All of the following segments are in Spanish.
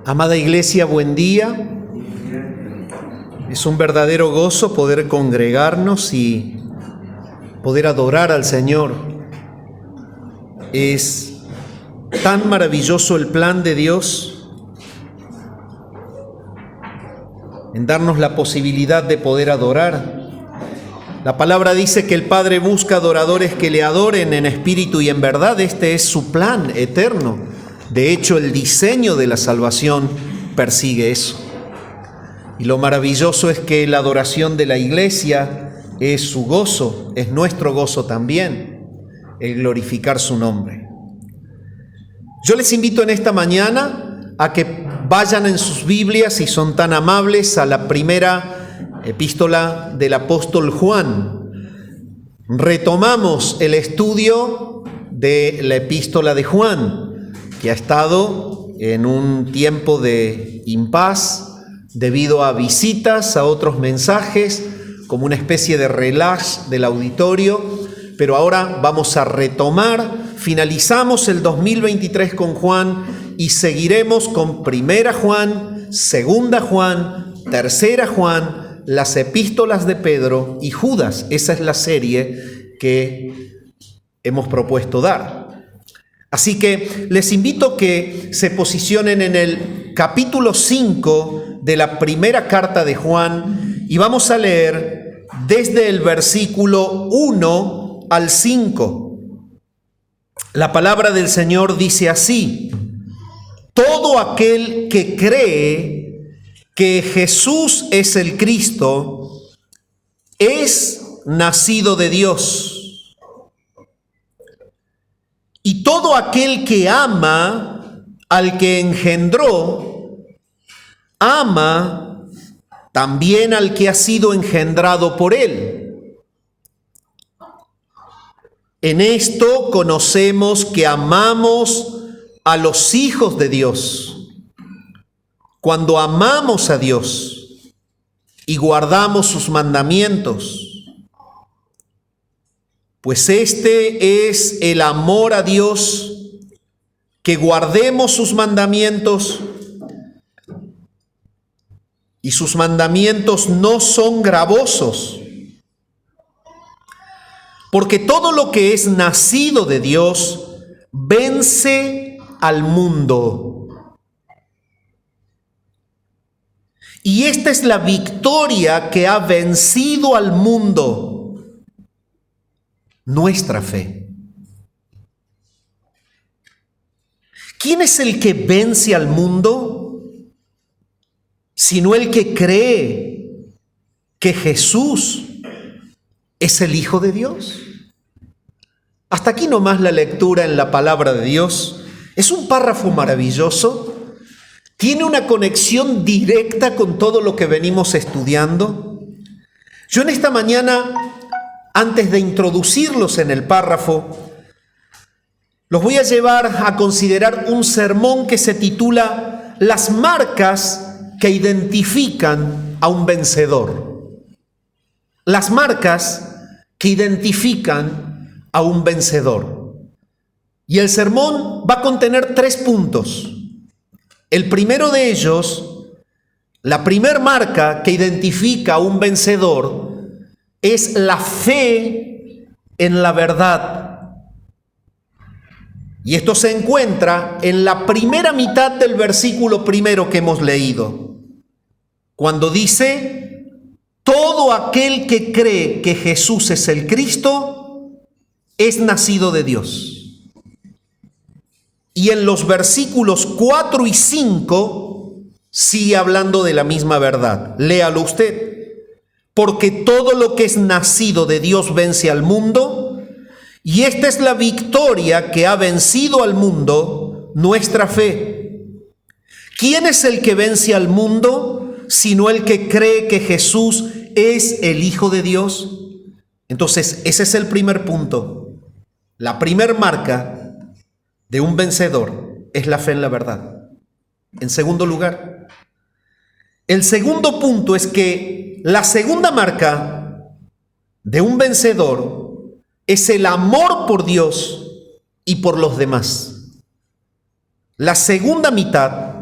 Amada Iglesia, buen día. Es un verdadero gozo poder congregarnos y poder adorar al Señor. Es tan maravilloso el plan de Dios en darnos la posibilidad de poder adorar. La palabra dice que el Padre busca adoradores que le adoren en espíritu y en verdad. Este es su plan eterno. De hecho, el diseño de la salvación persigue eso. Y lo maravilloso es que la adoración de la Iglesia es su gozo, es nuestro gozo también, el glorificar su nombre. Yo les invito en esta mañana a que vayan en sus Biblias, si son tan amables, a la primera epístola del apóstol Juan. Retomamos el estudio de la epístola de Juan, que ha estado en un tiempo de impas debido a visitas, a otros mensajes, como una especie de relax del auditorio, pero ahora vamos a retomar. Finalizamos el 2023 con Juan y seguiremos con Primera Juan, Segunda Juan, Tercera Juan, las epístolas de Pedro y Judas. Esa es la serie que hemos propuesto dar. Así que les invito a que se posicionen en el capítulo 5 de la primera carta de Juan y vamos a leer desde el versículo 1 al 5. La palabra del Señor dice así: todo aquel que cree que Jesús es el Cristo es nacido de Dios. Y todo aquel que ama al que engendró, ama también al que ha sido engendrado por él. En esto conocemos que amamos a los hijos de Dios, cuando amamos a Dios y guardamos sus mandamientos. Pues este es el amor a Dios, que guardemos sus mandamientos, y sus mandamientos no son gravosos, porque todo lo que es nacido de Dios vence al mundo. Y esta es la victoria que ha vencido al mundo: nuestra fe. ¿Quién es el que vence al mundo? Sino el que cree que Jesús es el Hijo de Dios. Hasta aquí nomás la lectura en la palabra de Dios. Es un párrafo maravilloso. Tiene una conexión directa con todo lo que venimos estudiando. Yo en esta mañana, antes de introducirlos en el párrafo, los voy a llevar a considerar un sermón que se titula Las marcas que identifican a un vencedor. Las marcas que identifican a un vencedor. Y el sermón va a contener 3 puntos. El primero de ellos, la primer marca que identifica a un vencedor, es la fe en la verdad. Y esto se encuentra en la primera mitad del versículo primero que hemos leído, cuando dice: todo aquel que cree que Jesús es el Cristo es nacido de Dios. Y en los versículos 4 y 5 sigue hablando de la misma verdad. Léalo usted. Porque todo lo que es nacido de Dios vence al mundo, y esta es la victoria que ha vencido al mundo, nuestra fe. ¿Quién es el que vence al mundo, sino el que cree que Jesús es el Hijo de Dios? Entonces, ese es el primer punto. La primer marca de un vencedor es la fe en la verdad. En segundo lugar, el segundo punto es que la segunda marca de un vencedor es el amor por Dios y por los demás. La segunda mitad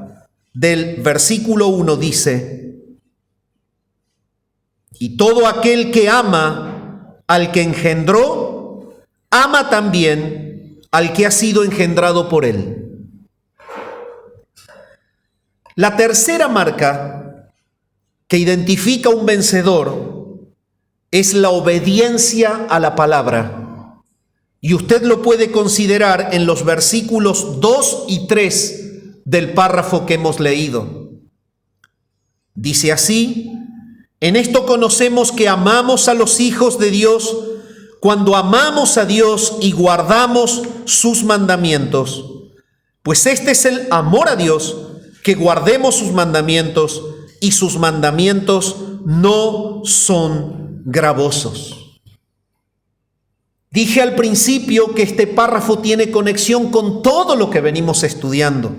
del versículo 1 dice: y todo aquel que ama al que engendró, ama también al que ha sido engendrado por él. La tercera marca que identifica un vencedor es la obediencia a la palabra. Y usted lo puede considerar en los versículos 2 y 3 del párrafo que hemos leído. Dice así: en esto conocemos que amamos a los hijos de Dios, cuando amamos a Dios y guardamos sus mandamientos. Pues este es el amor a Dios, que guardemos sus mandamientos, y sus mandamientos no son gravosos. Dije al principio que este párrafo tiene conexión con todo lo que venimos estudiando.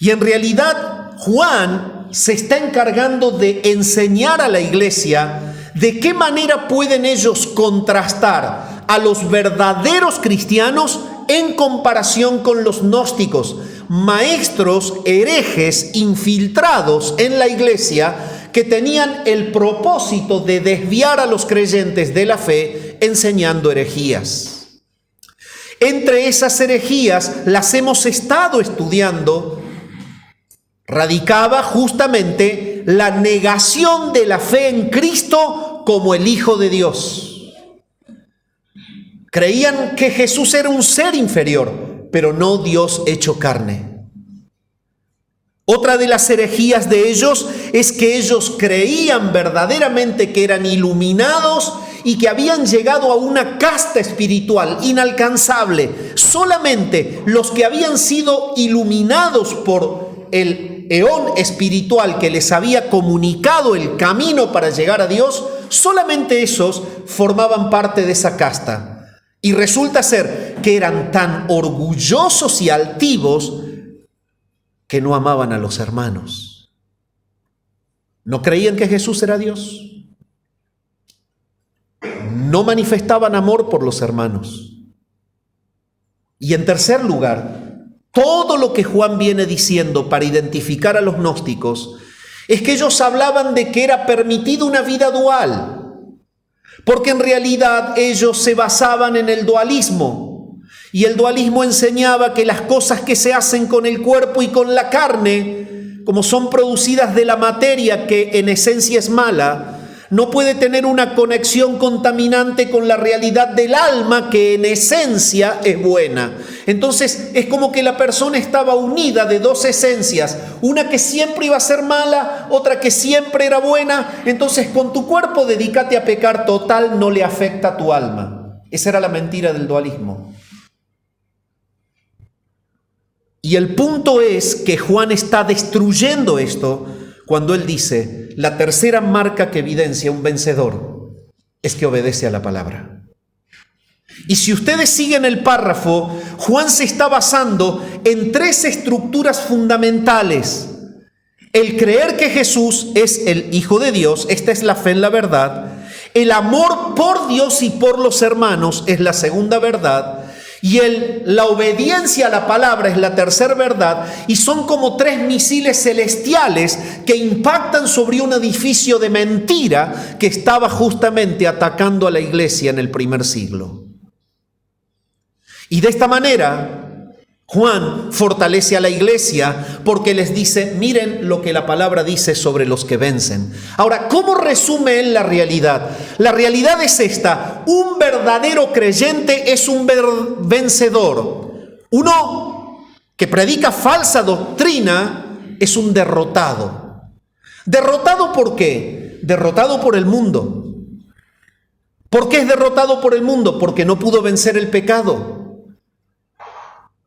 Y en realidad Juan se está encargando de enseñar a la iglesia de qué manera pueden ellos contrastar a los verdaderos cristianos en comparación con los gnósticos, maestros herejes infiltrados en la iglesia que tenían el propósito de desviar a los creyentes de la fe enseñando herejías. Entre esas herejías, las hemos estado estudiando, radicaba justamente la negación de la fe en Cristo como el Hijo de Dios. Creían que Jesús era un ser inferior, pero no Dios hecho carne. Otra de las herejías de ellos es que ellos creían verdaderamente que eran iluminados y que habían llegado a una casta espiritual inalcanzable. Solamente los que habían sido iluminados por el eón espiritual que les había comunicado el camino para llegar a Dios, solamente esos formaban parte de esa casta. Y resulta ser que eran tan orgullosos y altivos que no amaban a los hermanos. ¿No creían que Jesús era Dios? No manifestaban amor por los hermanos. Y en tercer lugar, todo lo que Juan viene diciendo para identificar a los gnósticos es que ellos hablaban de que era permitido una vida dual, porque en realidad ellos se basaban en el dualismo, y el dualismo enseñaba que las cosas que se hacen con el cuerpo y con la carne, como son producidas de la materia que en esencia es mala, no puede tener una conexión contaminante con la realidad del alma que en esencia es buena. Entonces es como que la persona estaba unida de dos esencias, una que siempre iba a ser mala, otra que siempre era buena. Entonces con tu cuerpo dedícate a pecar, total, no le afecta a tu alma. Esa era la mentira del dualismo. Y el punto es que Juan está destruyendo esto cuando él dice: la tercera marca que evidencia un vencedor es que obedece a la palabra. Y si ustedes siguen el párrafo, Juan se está basando en tres estructuras fundamentales. El creer que Jesús es el Hijo de Dios, esta es la fe en la verdad. El amor por Dios y por los hermanos es la segunda verdad. Y la obediencia a la palabra es la tercera verdad, y son como tres misiles celestiales que impactan sobre un edificio de mentira que estaba justamente atacando a la iglesia en el primer siglo. Y de esta manera Juan fortalece a la iglesia porque les dice: miren lo que la palabra dice sobre los que vencen. Ahora, ¿cómo resume él la realidad? La realidad es esta: un verdadero creyente es un vencedor. Uno que predica falsa doctrina es un derrotado. ¿Derrotado por qué? Derrotado por el mundo. ¿Por qué es derrotado por el mundo? Porque no pudo vencer el pecado.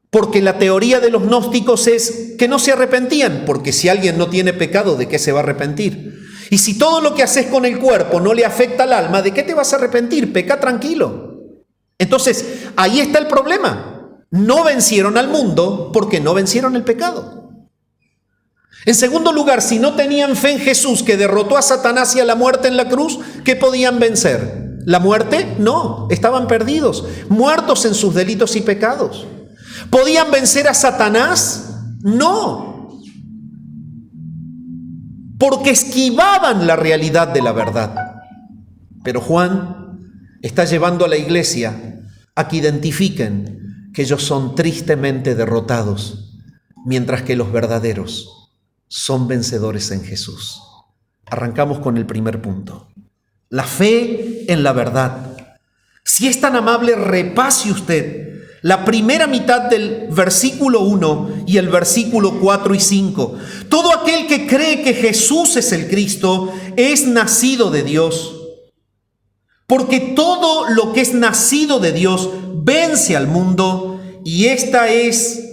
Porque la teoría de los gnósticos es que no se arrepentían, porque si alguien no tiene pecado, ¿de qué se va a arrepentir? Y si todo lo que haces con el cuerpo no le afecta al alma, ¿de qué te vas a arrepentir? Peca tranquilo. Entonces, ahí está el problema. No vencieron al mundo porque no vencieron el pecado. En segundo lugar, si no tenían fe en Jesús, que derrotó a Satanás y a la muerte en la cruz, ¿qué podían vencer? ¿La muerte? No, estaban perdidos, muertos en sus delitos y pecados. ¿Podían vencer a Satanás? No. porque esquivaban la realidad de la verdad. Pero Juan está llevando a la iglesia a que identifiquen que ellos son tristemente derrotados, mientras que los verdaderos son vencedores en Jesús. Arrancamos con el primer punto: la fe en la verdad. Si es tan amable, repase usted la primera mitad del versículo 1 y el versículo 4 y 5. Todo aquel que cree que Jesús es el Cristo es nacido de Dios, porque todo lo que es nacido de Dios vence al mundo, y esta es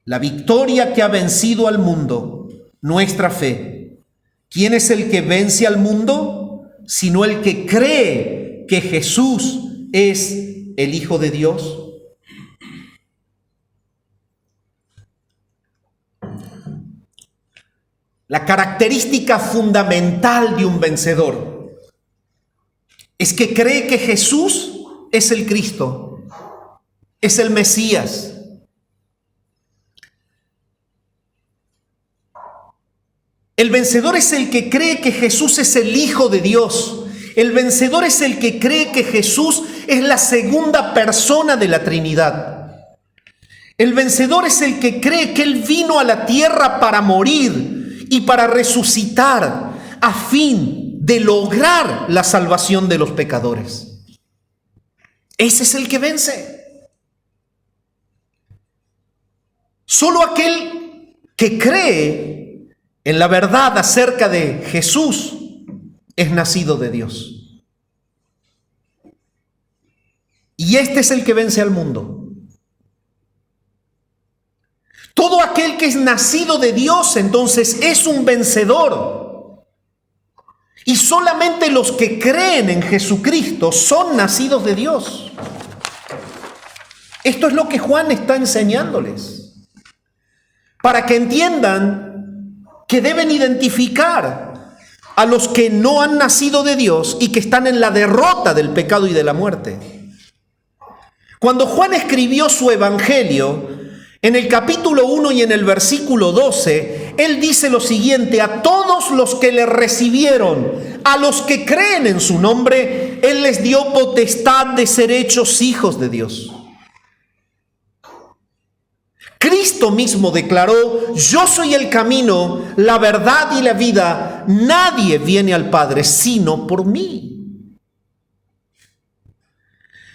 la victoria que ha vencido al mundo, nuestra fe. ¿Quién es el que vence al mundo? Sino el que cree que Jesús es el Hijo de Dios. La característica fundamental de un vencedor es que cree que Jesús es el Cristo, es el Mesías. El vencedor es el que cree que Jesús es el Hijo de Dios. El vencedor es el que cree que Jesús es la segunda persona de la Trinidad. El vencedor es el que cree que Él vino a la tierra para morir y para resucitar a fin de lograr la salvación de los pecadores. Ese es el que vence. Solo aquel que cree en la verdad acerca de Jesús es nacido de Dios. Y este es el que vence al mundo. Todo aquel que es nacido de Dios, entonces, es un vencedor. Y solamente los que creen en Jesucristo son nacidos de Dios. Esto es lo que Juan está enseñándoles, para que entiendan que deben identificar a los que no han nacido de Dios y que están en la derrota del pecado y de la muerte. Cuando Juan escribió su evangelio, en el capítulo 1 y en el versículo 12, él dice lo siguiente: a todos los que le recibieron, a los que creen en su nombre, él les dio potestad de ser hechos hijos de Dios. Cristo mismo declaró: yo soy el camino, la verdad y la vida. Nadie viene al Padre sino por mí.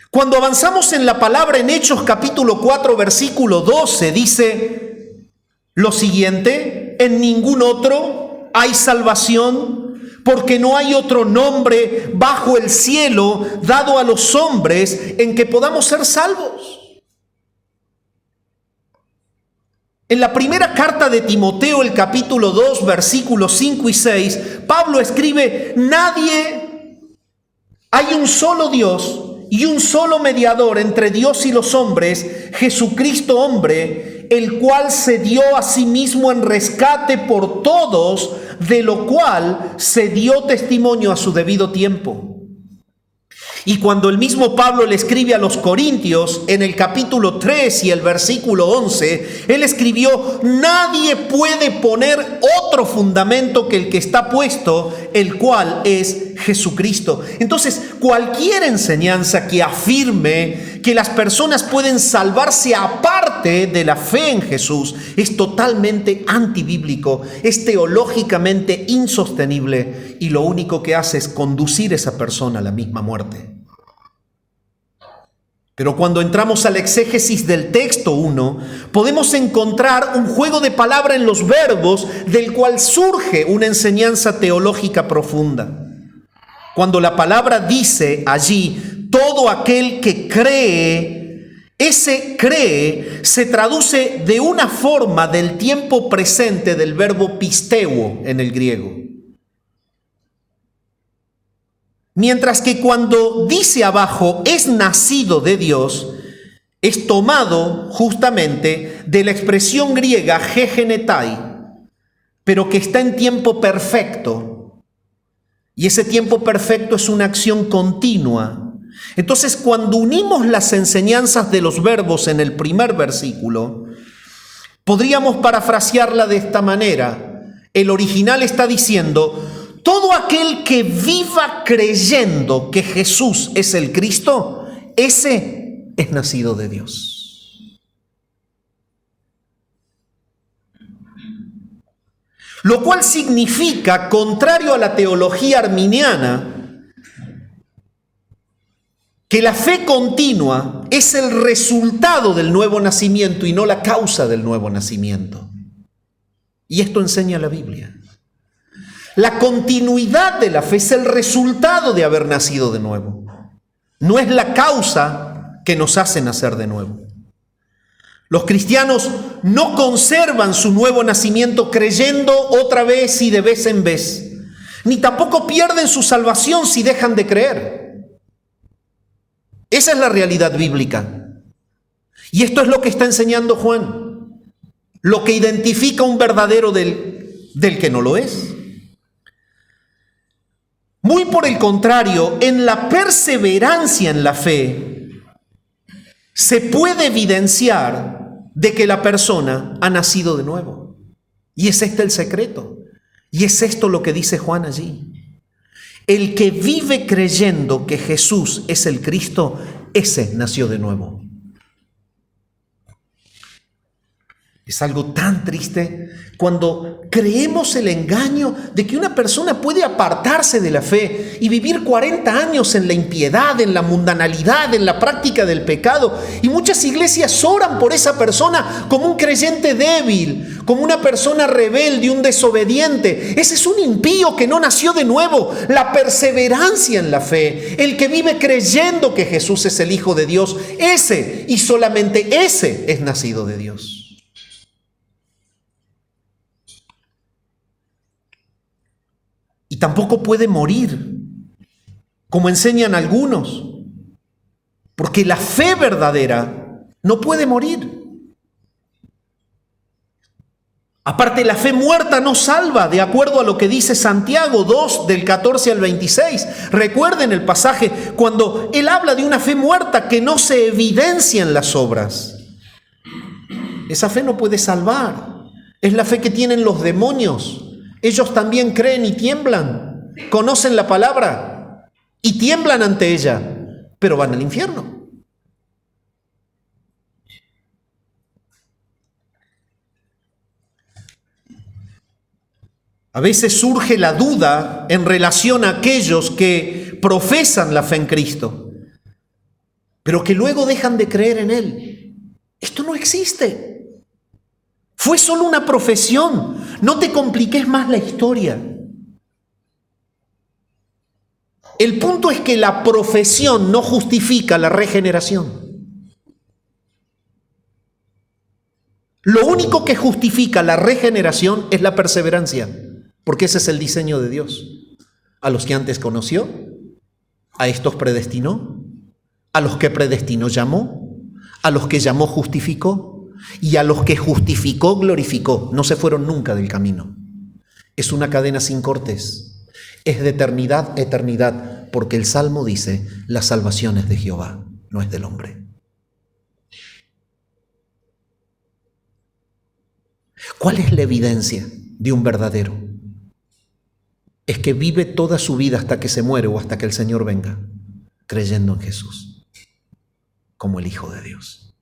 Cuando avanzamos en la palabra en Hechos capítulo 4 versículo 12, dice lo siguiente: en ningún otro hay salvación, porque no hay otro nombre bajo el cielo dado a los hombres en que podamos ser salvos. En la primera carta de Timoteo, el capítulo 2, versículos 5 y 6, Pablo escribe: hay un solo Dios y un solo mediador entre Dios y los hombres, Jesucristo hombre, el cual se dio a sí mismo en rescate por todos, de lo cual se dio testimonio a su debido tiempo. Y cuando el mismo Pablo le escribe a los Corintios, en el capítulo 3 y el versículo 11, él escribió: nadie puede poner otro fundamento que el que está puesto, el cual es Jesucristo. Entonces, cualquier enseñanza que afirme que las personas pueden salvarse aparte de la fe en Jesús es totalmente antibíblico, es teológicamente insostenible, y lo único que hace es conducir a esa persona a la misma muerte. Pero cuando entramos al exégesis del texto 1, podemos encontrar un juego de palabra en los verbos del cual surge una enseñanza teológica profunda. Cuando la palabra dice allí: todo aquel que cree, ese cree se traduce de una forma del tiempo presente del verbo pisteuo en el griego. Mientras que cuando dice abajo es nacido de Dios, es tomado justamente de la expresión griega gegenetai, pero que está en tiempo perfecto. Y ese tiempo perfecto es una acción continua. Entonces, cuando unimos las enseñanzas de los verbos en el primer versículo, podríamos parafrasearla de esta manera: el original está diciendo: todo aquel que viva creyendo que Jesús es el Cristo, ese es nacido de Dios. Lo cual significa, contrario a la teología arminiana, que la fe continua es el resultado del nuevo nacimiento y no la causa del nuevo nacimiento. Y esto enseña la Biblia. La continuidad de la fe es el resultado de haber nacido de nuevo. No es la causa que nos hace nacer de nuevo. Los cristianos no conservan su nuevo nacimiento creyendo otra vez y de vez en vez, ni tampoco pierden su salvación si dejan de creer. Esa es la realidad bíblica. Y esto es lo que está enseñando Juan, lo que identifica un verdadero del que no lo es. Muy por el contrario, en la perseverancia en la fe, se puede evidenciar de que la persona ha nacido de nuevo. Y es este el secreto. Y es esto lo que dice Juan allí. El que vive creyendo que Jesús es el Cristo, ese nació de nuevo. Es algo tan triste cuando creemos el engaño de que una persona puede apartarse de la fe y vivir 40 años en la impiedad, en la mundanalidad, en la práctica del pecado. Y muchas iglesias oran por esa persona como un creyente débil, como una persona rebelde, un desobediente. Ese es un impío que no nació de nuevo. La perseverancia en la fe, el que vive creyendo que Jesús es el Hijo de Dios, ese y solamente ese es nacido de Dios. Y tampoco puede morir, como enseñan algunos, porque la fe verdadera no puede morir. Aparte, la fe muerta no salva, de acuerdo a lo que dice Santiago 2, del 14 al 26. Recuerden el pasaje cuando él habla de una fe muerta que no se evidencia en las obras. Esa fe no puede salvar. Es la fe que tienen los demonios. Ellos también creen y tiemblan, conocen la palabra y tiemblan ante ella, pero van al infierno. A veces surge la duda en relación a aquellos que profesan la fe en Cristo, pero que luego dejan de creer en Él. Esto no existe. Fue solo una profesión. No te compliques más la historia. El punto es que la profesión no justifica la regeneración. Lo único que justifica la regeneración es la perseverancia, porque ese es el diseño de Dios. A los que antes conoció, a estos predestinó, a los que predestinó llamó, a los que llamó justificó, y a los que justificó glorificó. No se fueron nunca del camino. Es una cadena sin cortes. Es de eternidad a eternidad, porque el Salmo dice: la salvación es de Jehová, no es del hombre. ¿Cuál es la evidencia de un verdadero? Es que vive toda su vida hasta que se muere o hasta que el Señor venga, creyendo en Jesús como el Hijo de Dios.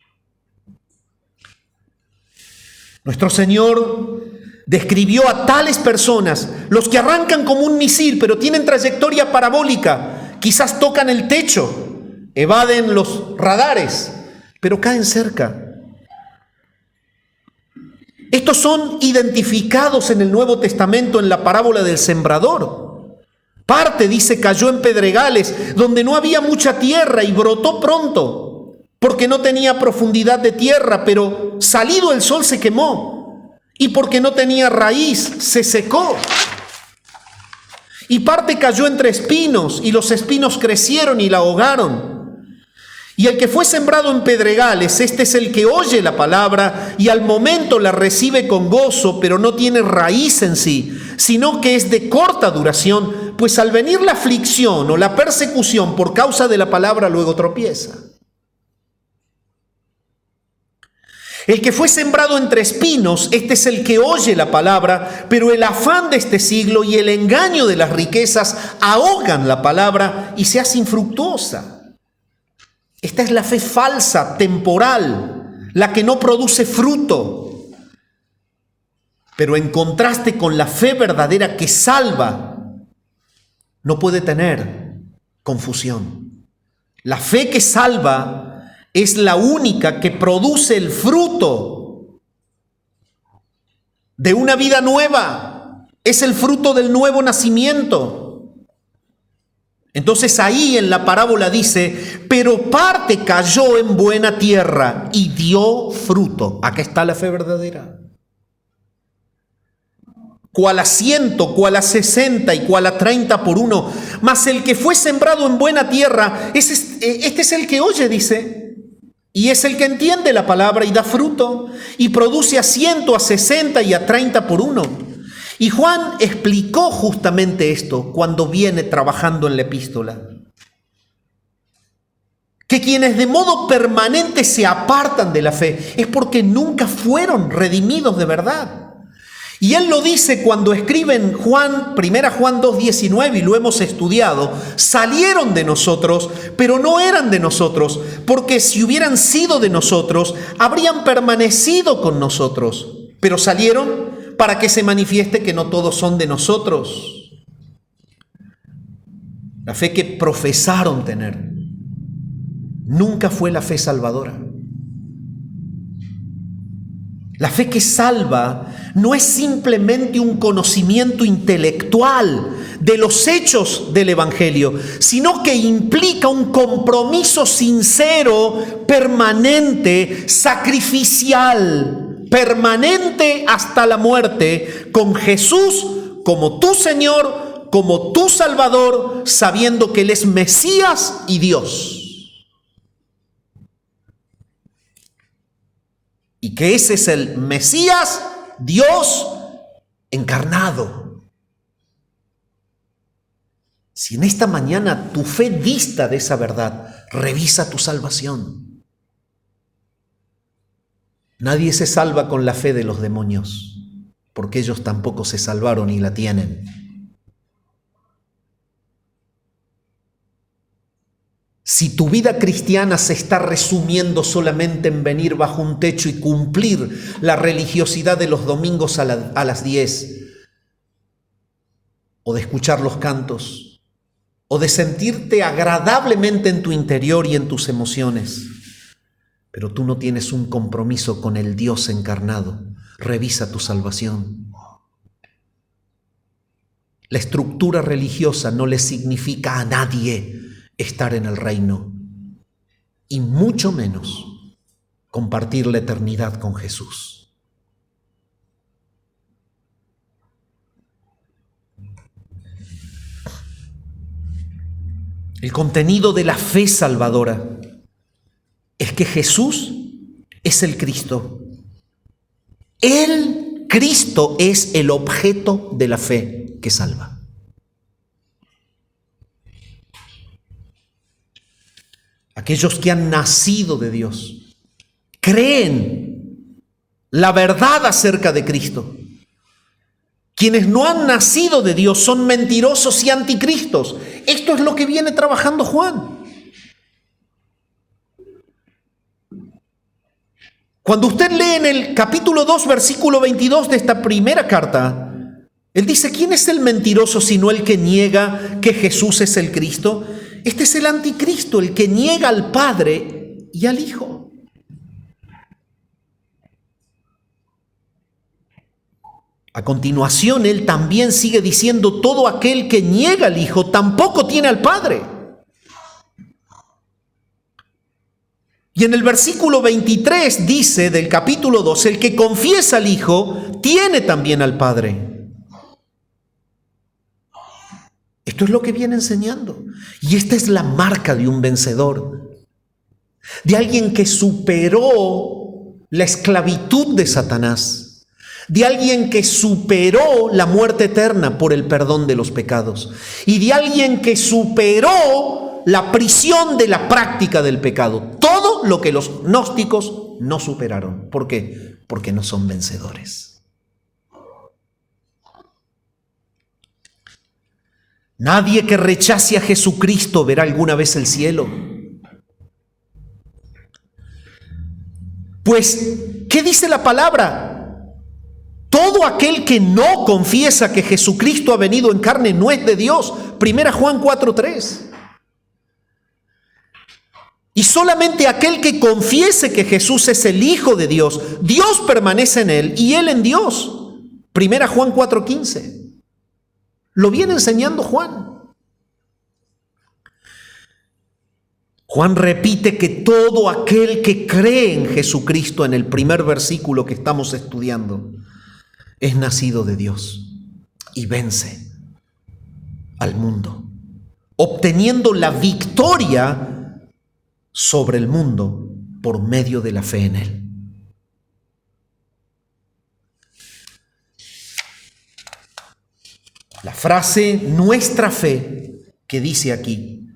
Nuestro Señor describió a tales personas, los que arrancan como un misil, pero tienen trayectoria parabólica, quizás tocan el techo, evaden los radares, pero caen cerca. Estos son identificados en el Nuevo Testamento en la parábola del sembrador. Parte, dice, cayó en pedregales, donde no había mucha tierra y brotó pronto, porque no tenía profundidad de tierra, pero salido el sol se quemó, y porque no tenía raíz se secó. Y parte cayó entre espinos, y los espinos crecieron y la ahogaron. Y el que fue sembrado en pedregales, este es el que oye la palabra y al momento la recibe con gozo, pero no tiene raíz en sí, sino que es de corta duración, pues al venir la aflicción o la persecución por causa de la palabra luego tropieza. El que fue sembrado entre espinos, este es el que oye la palabra, pero el afán de este siglo y el engaño de las riquezas ahogan la palabra y se hace infructuosa. Esta es la fe falsa, temporal, la que no produce fruto. Pero en contraste con la fe verdadera que salva, no puede tener confusión. La fe que salva es la única que produce el fruto de una vida nueva. Es el fruto del nuevo nacimiento. Entonces ahí en la parábola dice, pero parte cayó en buena tierra y dio fruto. Acá está la fe verdadera. Cual a 100, cual a 60 y cual a 30 por uno. Mas el que fue sembrado en buena tierra, este es el que oye, dice. Y es el que entiende la palabra y da fruto. Y produce a 100, a 60 y a 30 por uno. Y Juan explicó justamente esto cuando viene trabajando en la epístola. Que quienes de modo permanente se apartan de la fe es porque nunca fueron redimidos de verdad. Y él lo dice cuando escribe en Juan, 1 Juan 2:19, y lo hemos estudiado, salieron de nosotros, pero no eran de nosotros, porque si hubieran sido de nosotros, habrían permanecido con nosotros, pero salieron para que se manifieste que no todos son de nosotros. La fe que profesaron tener nunca fue la fe salvadora. La fe que salva no es simplemente un conocimiento intelectual de los hechos del Evangelio, sino que implica un compromiso sincero, permanente, sacrificial, permanente hasta la muerte, con Jesús como tu Señor, como tu Salvador, sabiendo que Él es Mesías y Dios. Y que ese es el Mesías, Dios encarnado. Si en esta mañana tu fe dista de esa verdad, revisa tu salvación. Nadie se salva con la fe de los demonios, porque ellos tampoco se salvaron y la tienen. Si tu vida cristiana se está resumiendo solamente en venir bajo un techo y cumplir la religiosidad de los domingos a las 10, o de escuchar los cantos, o de sentirte agradablemente en tu interior y en tus emociones, pero tú no tienes un compromiso con el Dios encarnado, revisa tu salvación. La estructura religiosa no le significa a nadie estar en el reino, y mucho menos compartir la eternidad con Jesús. El contenido de la fe salvadora es que Jesús es el Cristo. El Cristo es el objeto de la fe que salva. Aquellos que han nacido de Dios creen la verdad acerca de Cristo. Quienes no han nacido de Dios son mentirosos y anticristos. Esto es lo que viene trabajando Juan. Cuando usted lee en el capítulo 2, versículo 22 de esta primera carta, él dice, ¿quién es el mentiroso sino el que niega que Jesús es el Cristo? Este es el anticristo, el que niega al Padre y al Hijo. A continuación, él también sigue diciendo, todo aquel que niega al Hijo tampoco tiene al Padre. Y en el versículo 23 dice del capítulo 2, el que confiesa al Hijo tiene también al Padre. Esto es lo que viene enseñando. Y esta es la marca de un vencedor. De alguien que superó la esclavitud de Satanás. De alguien que superó la muerte eterna por el perdón de los pecados. Y de alguien que superó la prisión de la práctica del pecado. Todo lo que los gnósticos no superaron. ¿Por qué? Porque no son vencedores. Nadie que rechace a Jesucristo verá alguna vez el cielo. Pues, ¿qué dice la palabra? Todo aquel que no confiesa que Jesucristo ha venido en carne no es de Dios. 1 Juan 4:3. Y solamente aquel que confiese que Jesús es el Hijo de Dios, Dios permanece en él y él en Dios. 1 Juan 4:15. Lo viene enseñando Juan. Juan repite que todo aquel que cree en Jesucristo, en el primer versículo que estamos estudiando, es nacido de Dios y vence al mundo, obteniendo la victoria sobre el mundo por medio de la fe en él. La frase nuestra fe que dice aquí,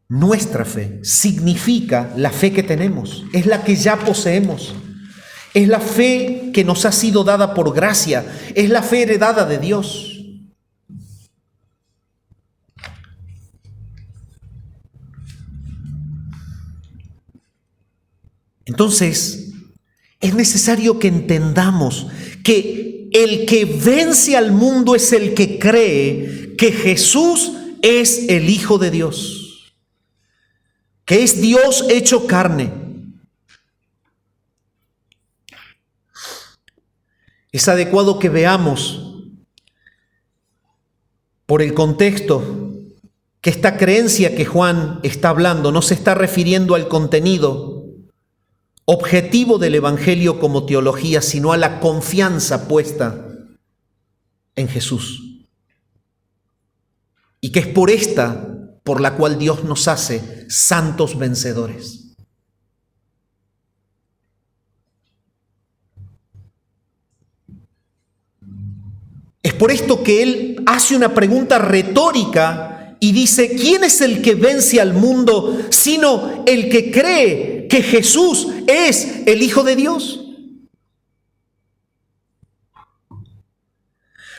nuestra fe significa la fe que tenemos, es la que ya poseemos, es la fe que nos ha sido dada por gracia, es la fe heredada de Dios. Entonces, es necesario que entendamos que el que vence al mundo es el que cree que Jesús es el Hijo de Dios, que es Dios hecho carne. Es adecuado que veamos por el contexto que esta creencia que Juan está hablando no se está refiriendo al contenido objetivo del Evangelio como teología, sino a la confianza puesta en Jesús. Y que es por esta por la cual Dios nos hace santos vencedores. Es por esto que Él hace una pregunta retórica y dice, ¿quién es el que vence al mundo sino el que cree que Jesús es el Hijo de Dios?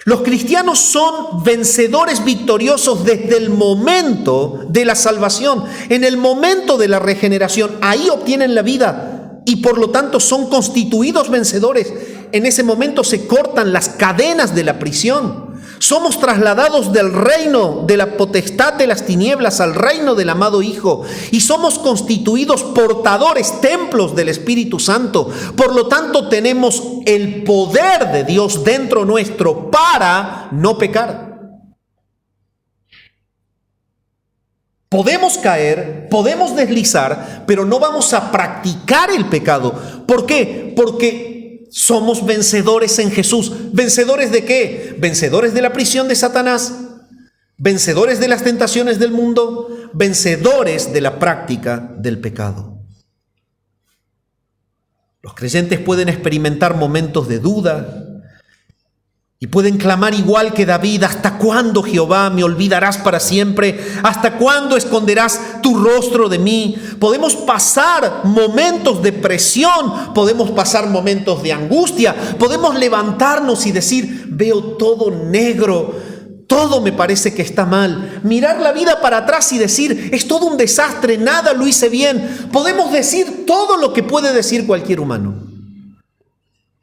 Los cristianos son vencedores victoriosos desde el momento de la salvación, en el momento de la regeneración. Ahí obtienen la vida y por lo tanto son constituidos vencedores. En ese momento se cortan las cadenas de la prisión. Somos trasladados del reino de la potestad de las tinieblas al reino del amado Hijo y somos constituidos portadores, templos del Espíritu Santo. Por lo tanto, tenemos el poder de Dios dentro nuestro para no pecar. Podemos caer, podemos deslizar, pero no vamos a practicar el pecado. ¿Por qué? Porque somos vencedores en Jesús. ¿Vencedores de qué? Vencedores de la prisión de Satanás, vencedores de las tentaciones del mundo, vencedores de la práctica del pecado. Los creyentes pueden experimentar momentos de duda y pueden clamar igual que David: ¿hasta cuándo, Jehová, me olvidarás para siempre? ¿Hasta cuándo esconderás tu rostro de mí? Podemos pasar momentos de presión, podemos pasar momentos de angustia, podemos levantarnos y decir: veo todo negro, todo me parece que está mal. Mirar la vida para atrás y decir: es todo un desastre, nada lo hice bien. Podemos decir todo lo que puede decir cualquier humano,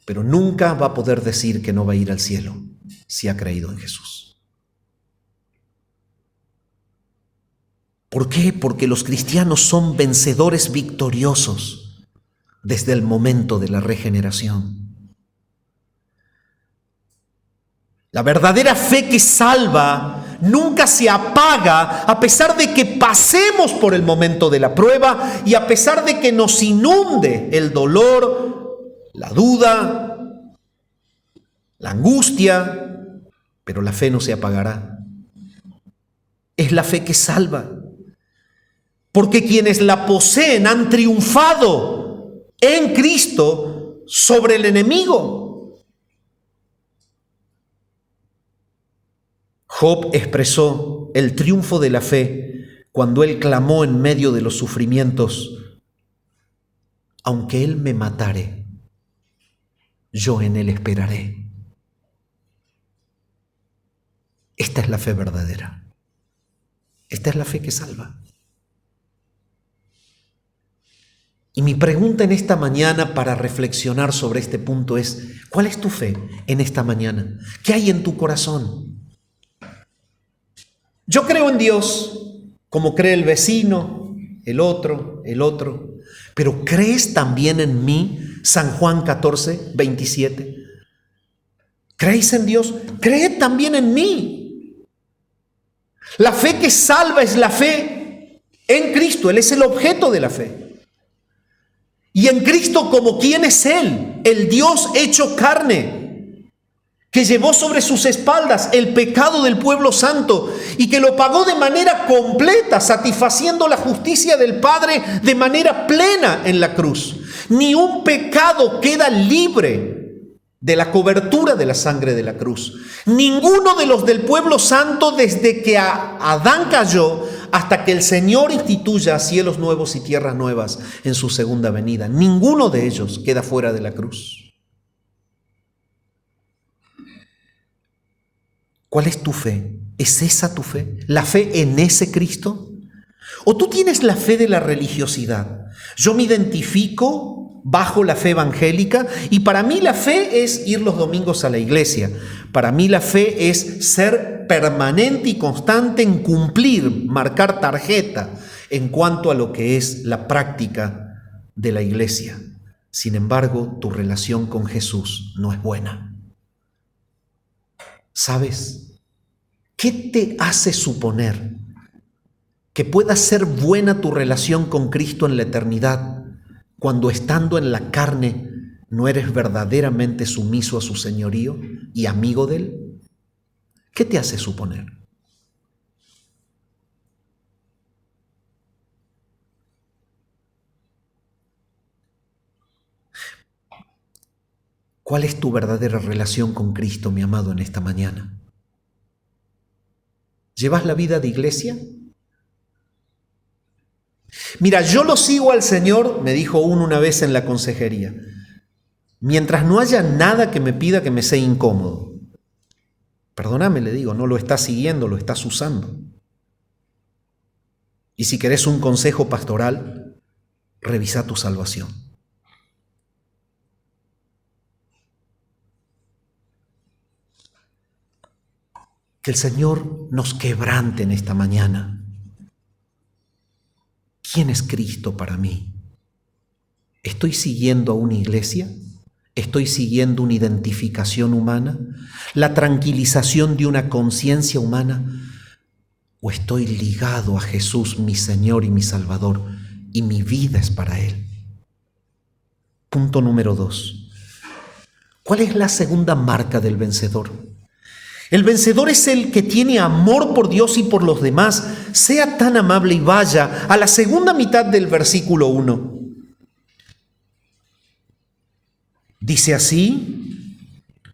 pero nunca va a poder decir que no va a ir al cielo si ha creído en Jesús. ¿Por qué? Porque los cristianos son vencedores victoriosos desde el momento de la regeneración. La verdadera fe que salva nunca se apaga a pesar de que pasemos por el momento de la prueba y a pesar de que nos inunde el dolor, la duda, la angustia, pero la fe no se apagará. Es la fe que salva, porque quienes la poseen han triunfado en Cristo sobre el enemigo. Job expresó el triunfo de la fe cuando él clamó en medio de los sufrimientos aunque Él me matare, yo en Él esperaré. Esta es la fe verdadera. Esta es la fe que salva. Y mi pregunta en esta mañana para reflexionar sobre este punto es, ¿cuál es tu fe en esta mañana? ¿Qué hay en tu corazón? Yo creo en Dios, como cree el vecino, el otro, pero ¿crees también en mí? San Juan 14, 27. ¿Creéis en Dios? Creed también en mí. La fe que salva es la fe en Cristo. Él es el objeto de la fe. Y en Cristo, como quien es Él, el Dios hecho carne, que llevó sobre sus espaldas el pecado del pueblo santo y que lo pagó de manera completa, satisfaciendo la justicia del Padre de manera plena en la cruz. Ni un pecado queda libre de la cobertura de la sangre de la cruz. Ninguno de los del pueblo santo, desde que Adán cayó hasta que el Señor instituya cielos nuevos y tierras nuevas en su segunda venida, ninguno de ellos queda fuera de la cruz. ¿Cuál es tu fe? ¿Es esa tu fe? ¿La fe en ese Cristo? ¿O tú tienes la fe de la religiosidad? Yo me identifico bajo la fe evangélica y para mí la fe es ir los domingos a la iglesia. Para mí la fe es ser permanente y constante en cumplir, marcar tarjeta en cuanto a lo que es la práctica de la iglesia. Sin embargo, tu relación con Jesús no es buena. ¿Sabes? ¿Qué te hace suponer que pueda ser buena tu relación con Cristo en la eternidad cuando estando en la carne no eres verdaderamente sumiso a su señorío y amigo de Él? ¿Qué te hace suponer? ¿Cuál es tu verdadera relación con Cristo, mi amado, en esta mañana? ¿Llevas la vida de iglesia? Mira, yo lo sigo al Señor, me dijo uno una vez en la consejería, mientras no haya nada que me pida que me sea incómodo. Perdóname, le digo, no lo estás siguiendo, lo estás usando. Y si querés un consejo pastoral, revisa tu salvación. Que el Señor nos quebrante en esta mañana. ¿Quién es Cristo para mí? ¿Estoy siguiendo a una iglesia? ¿Estoy siguiendo una identificación humana? ¿La tranquilización de una conciencia humana? ¿O estoy ligado a Jesús, mi Señor y mi Salvador, y mi vida es para Él? Punto número 2. ¿Cuál es la segunda marca del vencedor? El vencedor es el que tiene amor por Dios y por los demás. Sea tan amable y vaya a la segunda mitad del versículo 1. Dice así: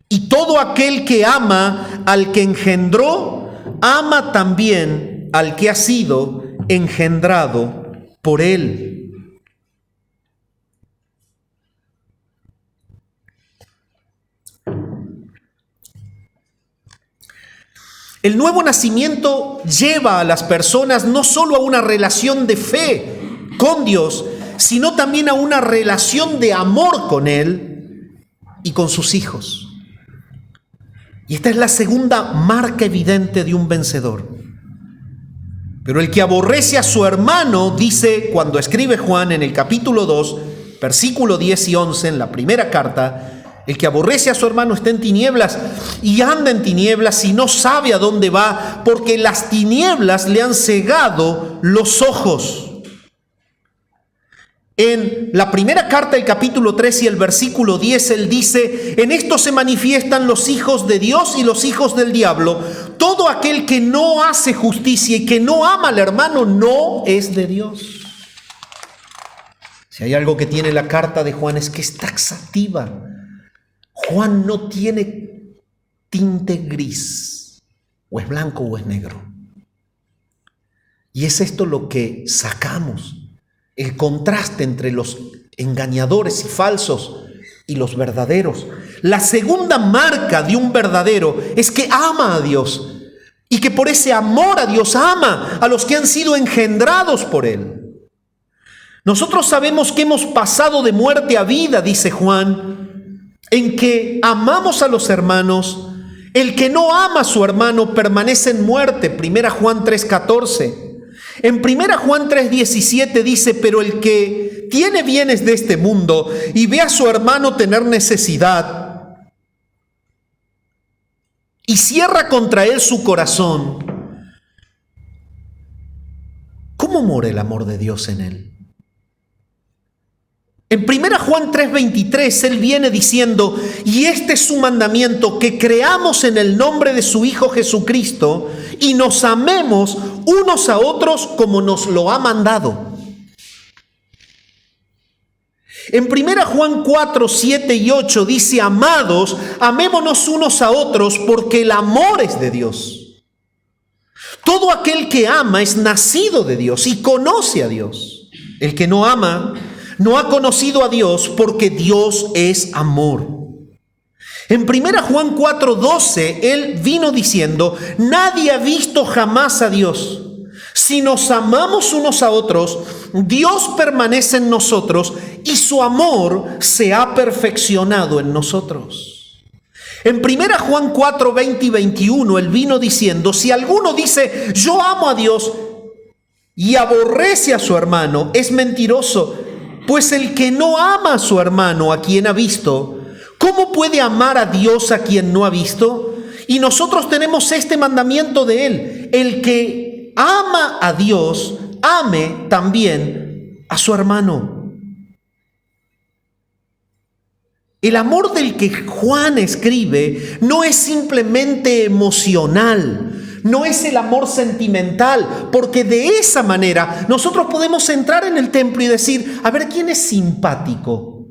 y todo aquel que ama al que engendró, ama también al que ha sido engendrado por él. El nuevo nacimiento lleva a las personas no solo a una relación de fe con Dios, sino también a una relación de amor con Él y con sus hijos. Y esta es la segunda marca evidente de un vencedor. Pero el que aborrece a su hermano, dice cuando escribe Juan en el capítulo 2, versículo 10 y 11, en la primera carta, el que aborrece a su hermano está en tinieblas y anda en tinieblas y no sabe a dónde va, porque las tinieblas le han cegado los ojos. En la primera carta, el capítulo 3 y el versículo 10, él dice: en esto se manifiestan los hijos de Dios y los hijos del diablo. Todo aquel que no hace justicia y que no ama al hermano no es de Dios. Si hay algo que tiene la carta de Juan es que es taxativa. Juan no tiene tinte gris, o es blanco o es negro. Y es esto lo que sacamos, el contraste entre los engañadores y falsos, y los verdaderos. La segunda marca de un verdadero es que ama a Dios y que por ese amor a Dios ama a los que han sido engendrados por Él. Nosotros sabemos que hemos pasado de muerte a vida, dice Juan, en que amamos a los hermanos. El que no ama a su hermano permanece en muerte, 1 Juan 3:14. En 1 Juan 3:17 dice, pero el que tiene bienes de este mundo y ve a su hermano tener necesidad y cierra contra él su corazón, ¿cómo mora el amor de Dios en él? En 1 Juan 3:23 él viene diciendo, y este es su mandamiento, que creamos en el nombre de su Hijo Jesucristo y nos amemos unos a otros como nos lo ha mandado. En 1 Juan 4, 7 y 8 dice, amados, amémonos unos a otros porque el amor es de Dios. Todo aquel que ama es nacido de Dios y conoce a Dios. El que no ama no ha conocido a Dios porque Dios es amor. En 1 Juan 4, 12, él vino diciendo, nadie ha visto jamás a Dios. Si nos amamos unos a otros, Dios permanece en nosotros y su amor se ha perfeccionado en nosotros. En 1 Juan 4, 20 y 21, él vino diciendo, si alguno dice, yo amo a Dios y aborrece a su hermano, es mentiroso. Pues el que no ama a su hermano, a quien ha visto, ¿cómo puede amar a Dios a quien no ha visto? Y nosotros tenemos este mandamiento de él, el que ama a Dios, ame también a su hermano. El amor del que Juan escribe no es simplemente emocional, no es el amor sentimental, porque de esa manera nosotros podemos entrar en el templo y decir, a ver, ¿quién es simpático?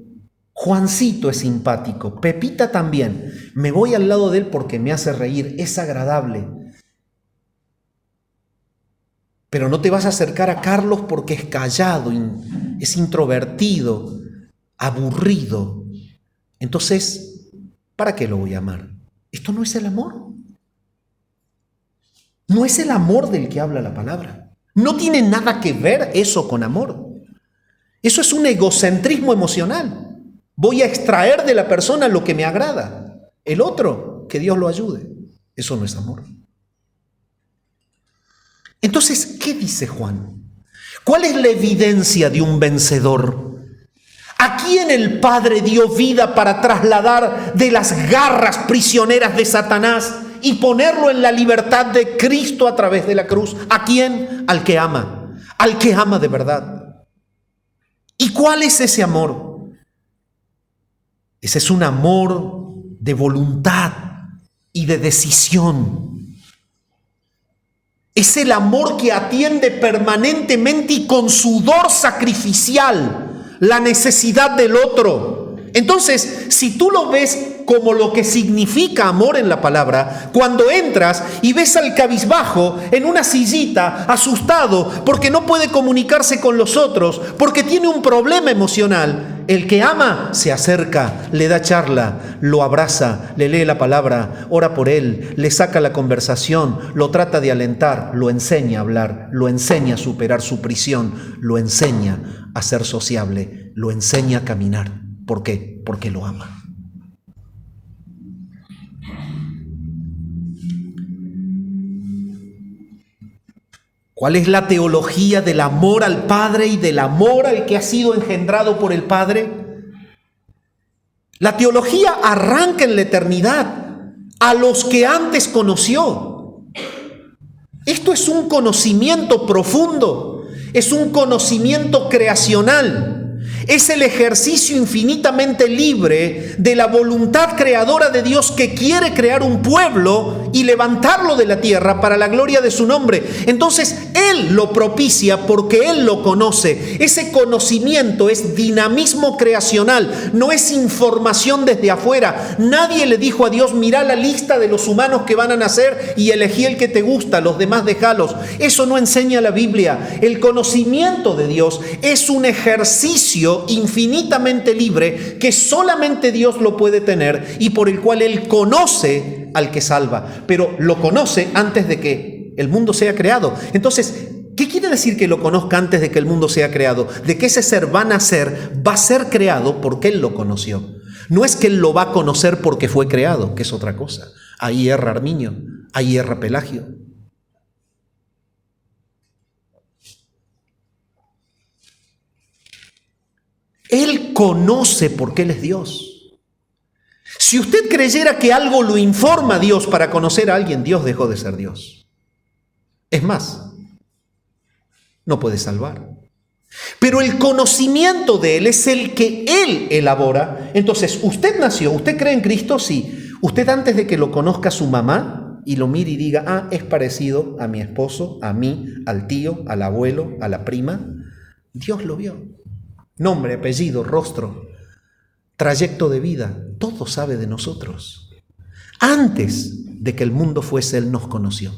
Juancito es simpático, Pepita también, me voy al lado de él porque me hace reír, es agradable. Pero no te vas a acercar a Carlos porque es callado, es introvertido, aburrido. Entonces, ¿para qué lo voy a amar? Esto no es el amor. No es el amor del que habla la palabra. No tiene nada que ver eso con amor. Eso es un egocentrismo emocional. Voy a extraer de la persona lo que me agrada. El otro, que Dios lo ayude. Eso no es amor. Entonces, ¿qué dice Juan? ¿Cuál es la evidencia de un vencedor? ¿A quién el Padre dio vida para trasladar de las garras prisioneras de Satanás y ponerlo en la libertad de Cristo a través de la cruz? ¿A quién? Al que ama de verdad. ¿Y cuál es ese amor? Ese es un amor de voluntad y de decisión. Es el amor que atiende permanentemente y con sudor sacrificial la necesidad del otro. Entonces, si tú lo ves como lo que significa amor en la palabra, cuando entras y ves al cabizbajo en una sillita, asustado, porque no puede comunicarse con los otros, porque tiene un problema emocional, el que ama se acerca, le da charla, lo abraza, le lee la palabra, ora por él, le saca la conversación, lo trata de alentar, lo enseña a hablar, lo enseña a superar su prisión, lo enseña a ser sociable, lo enseña a caminar. ¿Por qué? Porque lo ama. ¿Cuál es la teología del amor al Padre y del amor al que ha sido engendrado por el Padre? La teología arranca en la eternidad a los que antes conoció. Esto es un conocimiento profundo, es un conocimiento creacional. Es el ejercicio infinitamente libre de la voluntad creadora de Dios que quiere crear un pueblo y levantarlo de la tierra para la gloria de su nombre. Entonces, Él lo propicia porque Él lo conoce. Ese conocimiento es dinamismo creacional, no es información desde afuera. Nadie le dijo a Dios, mira la lista de los humanos que van a nacer y elegí el que te gusta, los demás déjalos. Eso no enseña la Biblia. El conocimiento de Dios es un ejercicio tesoro infinitamente libre que solamente Dios lo puede tener y por el cual Él conoce al que salva, pero lo conoce antes de que el mundo sea creado. Entonces, ¿qué quiere decir que lo conozca antes de que el mundo sea creado? De que ese ser va a ser creado porque Él lo conoció. No es que Él lo va a conocer porque fue creado, que es otra cosa. Ahí erra Arminio, ahí erra Pelagio. Él conoce porque Él es Dios. Si usted creyera que algo lo informa a Dios para conocer a alguien, Dios dejó de ser Dios. Es más, no puede salvar. Pero el conocimiento de Él es el que Él elabora. Entonces, usted nació, ¿usted cree en Cristo? Sí. Usted antes de que lo conozca su mamá y lo mire y diga, es parecido a mi esposo, a mí, al tío, al abuelo, a la prima, Dios lo vio. Nombre, apellido, rostro, trayecto de vida, todo sabe de nosotros. Antes de que el mundo fuese, Él nos conoció.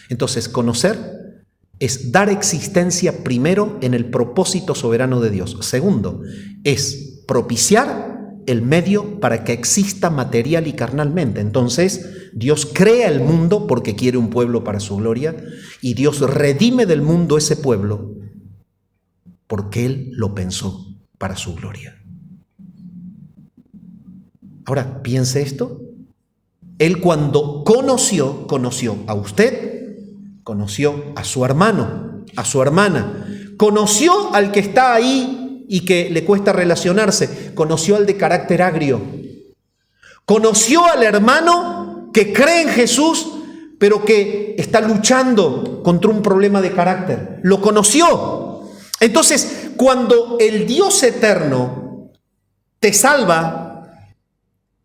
Entonces, conocer es dar existencia primero en el propósito soberano de Dios. Segundo, es propiciar el medio para que exista material y carnalmente. Entonces, Dios crea el mundo porque quiere un pueblo para su gloria y Dios redime del mundo ese pueblo porque Él lo pensó para su gloria. Ahora, piense esto. Él cuando conoció a usted, conoció a su hermano, a su hermana, conoció al que está ahí y que le cuesta relacionarse, conoció al de carácter agrio, conoció al hermano que cree en Jesús, pero que está luchando contra un problema de carácter. Lo conoció. Entonces, cuando el Dios eterno te salva,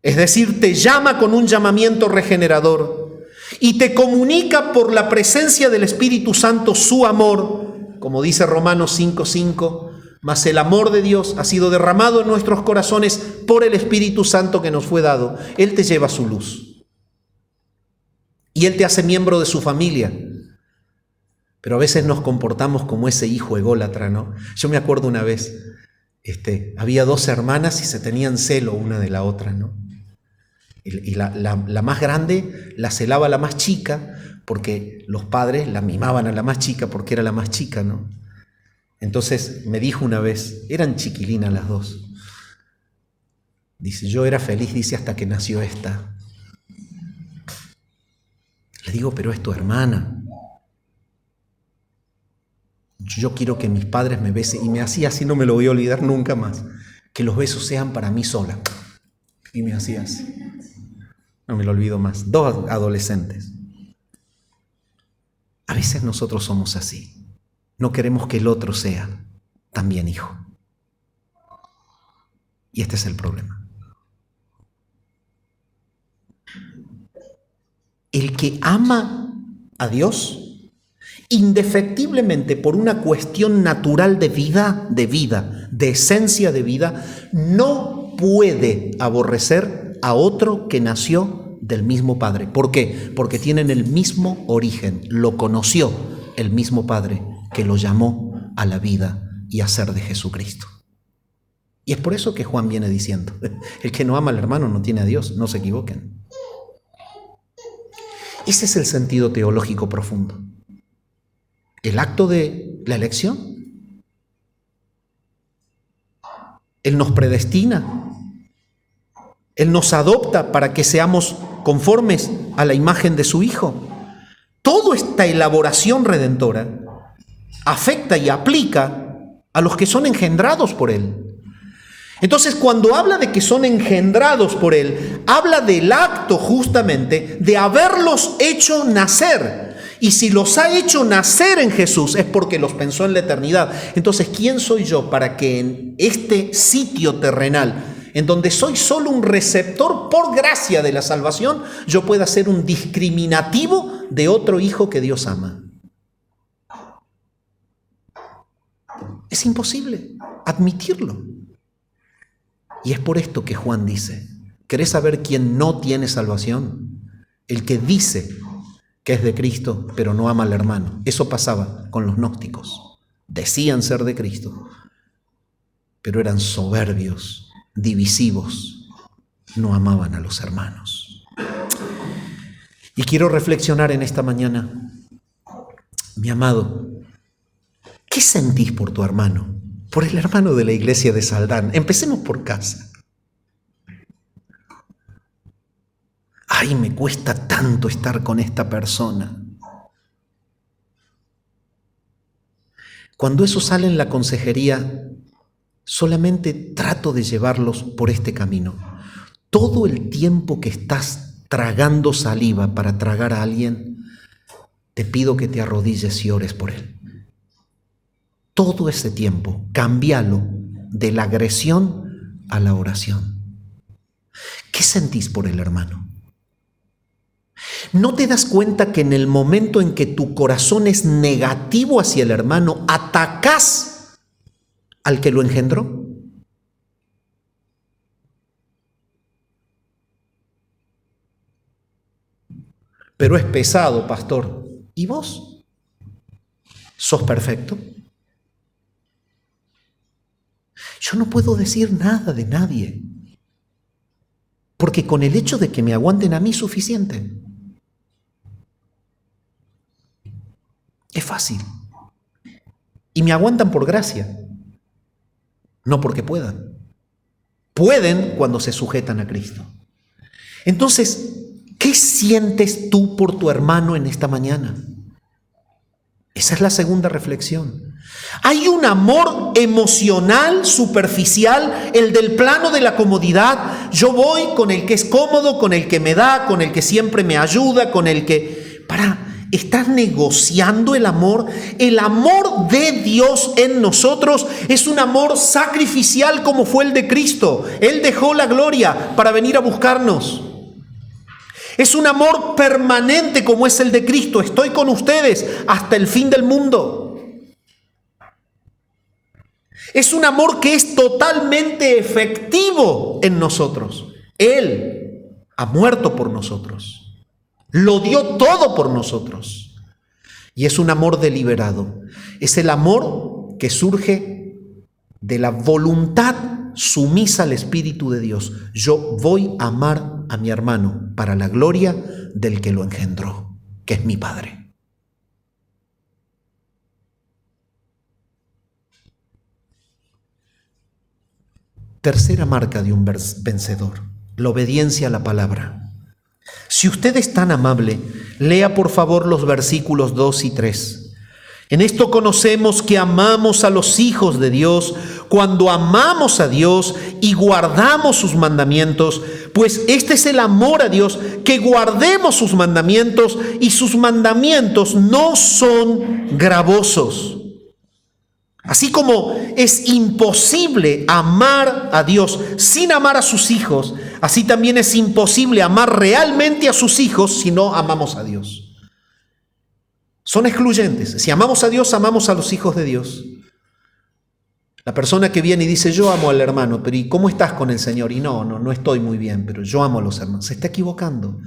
es decir, te llama con un llamamiento regenerador y te comunica por la presencia del Espíritu Santo su amor, como dice Romanos 5:5, mas el amor de Dios ha sido derramado en nuestros corazones por el Espíritu Santo que nos fue dado. Él te lleva su luz y Él te hace miembro de su familia. Pero a veces nos comportamos como ese hijo ególatra, ¿no? Yo me acuerdo una vez, había dos hermanas y se tenían celo una de la otra, ¿no? Y la más grande la celaba a la más chica porque los padres la mimaban a la más chica porque era la más chica, ¿no? Entonces me dijo una vez, eran chiquilinas las dos. Dice, yo era feliz, dice, hasta que nació esta. Le digo, pero es tu hermana. Yo quiero que mis padres me besen. Y me hacía así, no me lo voy a olvidar nunca más. Que los besos sean para mí sola. Y me hacía así. No me lo olvido más. Dos adolescentes. A veces nosotros somos así. No queremos que el otro sea también hijo. Y este es el problema. El que ama a Dios, indefectiblemente por una cuestión natural de vida, de esencia de vida, no puede aborrecer a otro que nació del mismo Padre. ¿Por qué? Porque tienen el mismo origen, lo conoció el mismo Padre que lo llamó a la vida y a ser de Jesucristo. Y es por eso que Juan viene diciendo, el que no ama al hermano no tiene a Dios, no se equivoquen. Ese es el sentido teológico profundo. El acto de la elección. Él nos predestina. Él nos adopta para que seamos conformes a la imagen de su Hijo. Toda esta elaboración redentora afecta y aplica a los que son engendrados por Él. Entonces, cuando habla de que son engendrados por Él, habla del acto justamente de haberlos hecho nacer. Y si los ha hecho nacer en Jesús es porque los pensó en la eternidad. Entonces, ¿quién soy yo para que en este sitio terrenal, en donde soy solo un receptor por gracia de la salvación, yo pueda ser un discriminativo de otro hijo que Dios ama? Es imposible admitirlo. Y es por esto que Juan dice, ¿querés saber quién no tiene salvación? El que dice que es de Cristo, pero no ama al hermano. Eso pasaba con los gnósticos. Decían ser de Cristo, pero eran soberbios, divisivos, no amaban a los hermanos. Y quiero reflexionar en esta mañana, mi amado, ¿qué sentís por tu hermano? Por el hermano de la iglesia de Saldán. Empecemos por casa. Ay, me cuesta tanto estar con esta persona. Cuando eso sale en la consejería, solamente trato de llevarlos por este camino. Todo el tiempo que estás tragando saliva para tragar a alguien, te pido que te arrodilles y ores por él. Todo ese tiempo, cámbialo de la agresión a la oración. ¿Qué sentís por el hermano? ¿No te das cuenta que en el momento en que tu corazón es negativo hacia el hermano, atacás al que lo engendró? Pero es pesado, pastor. ¿Y vos? ¿Sos perfecto? Yo no puedo decir nada de nadie, porque con el hecho de que me aguanten a mí es suficiente. Es fácil. Y me aguantan por gracia, no porque puedan. Pueden cuando se sujetan a Cristo. Entonces, ¿qué sientes tú por tu hermano en esta mañana? Esa es la segunda reflexión. Hay un amor emocional, superficial, el del plano de la comodidad. Yo voy con el que es cómodo, con el que me da, con el que siempre me ayuda, con el que... ¿Estás negociando el amor? El amor de Dios en nosotros es un amor sacrificial como fue el de Cristo. Él dejó la gloria para venir a buscarnos. Es un amor permanente como es el de Cristo. Estoy con ustedes hasta el fin del mundo. Es un amor que es totalmente efectivo en nosotros. Él ha muerto por nosotros. Lo dio todo por nosotros. Y es un amor deliberado. Es el amor que surge de la voluntad sumisa al Espíritu de Dios. Yo voy a amar a mi hermano para la gloria del que lo engendró, que es mi Padre. Tercera marca de un vencedor, la obediencia a la palabra. Si usted es tan amable, lea por favor los versículos 2 y 3. En esto conocemos que amamos a los hijos de Dios cuando amamos a Dios y guardamos sus mandamientos, pues este es el amor a Dios, que guardemos sus mandamientos, y sus mandamientos no son gravosos. Así como es imposible amar a Dios sin amar a sus hijos, así también es imposible amar realmente a sus hijos si no amamos a Dios. Son excluyentes. Si amamos a Dios, amamos a los hijos de Dios. La persona que viene y dice, yo amo al hermano, pero ¿y cómo estás con el Señor? Y no estoy muy bien, pero yo amo a los hermanos. Se está equivocando.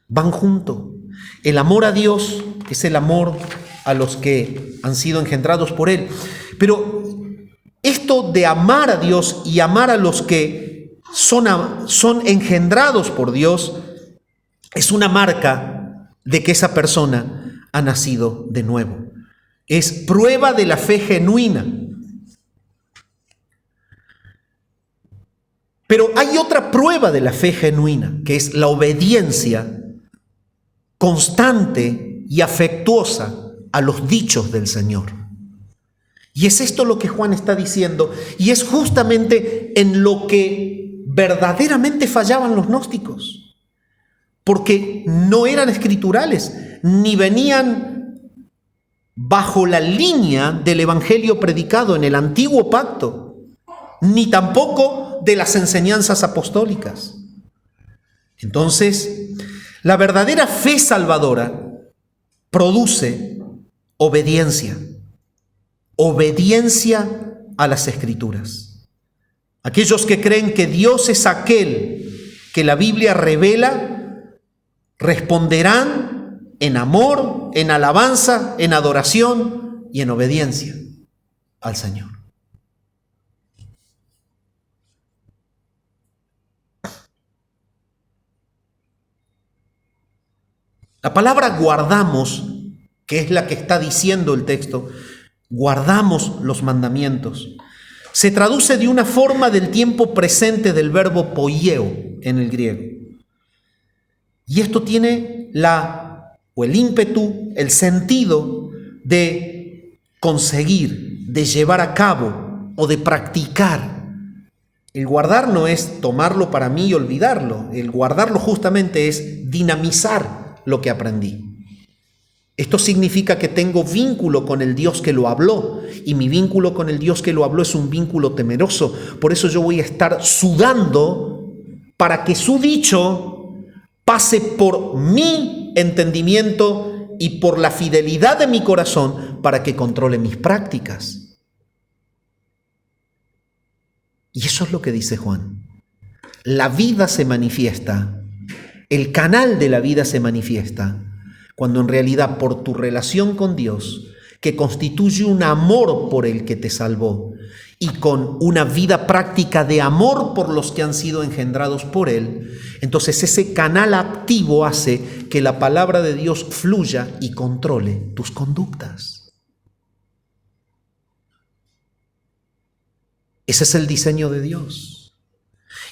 Van juntos. El amor a Dios es el amor a los que han sido engendrados por Él. Pero esto de amar a Dios y amar a los que son engendrados por Dios es una marca de que esa persona ha nacido de nuevo. Es prueba de la fe genuina. Pero hay otra prueba de la fe genuina, que es la obediencia constante y afectuosa a los dichos del Señor. Y es esto lo que Juan está diciendo, y es justamente en lo que verdaderamente fallaban los gnósticos, porque no eran escriturales, ni venían bajo la línea del evangelio predicado en el antiguo pacto, ni tampoco de las enseñanzas apostólicas. Entonces, la verdadera fe salvadora produce obediencia a las Escrituras. Aquellos que creen que Dios es aquel que la Biblia revela, responderán en amor, en alabanza, en adoración y en obediencia al Señor. La palabra guardamos, que es la que está diciendo el texto, guardamos los mandamientos, se traduce de una forma del tiempo presente del verbo poieo en el griego. Y esto tiene el ímpetu, el sentido de conseguir, de llevar a cabo o de practicar. El guardar no es tomarlo para mí y olvidarlo. El guardarlo justamente es dinamizar lo que aprendí. Esto significa que tengo vínculo con el Dios que lo habló, y mi vínculo con el Dios que lo habló es un vínculo temeroso. Por eso yo voy a estar sudando para que su dicho pase por mi entendimiento y por la fidelidad de mi corazón para que controle mis prácticas. Y eso es lo que dice Juan. La vida se manifiesta, el canal de la vida se manifiesta cuando en realidad por tu relación con Dios, que constituye un amor por el que te salvó, y con una vida práctica de amor por los que han sido engendrados por Él, entonces ese canal activo hace que la palabra de Dios fluya y controle tus conductas. Ese es el diseño de Dios.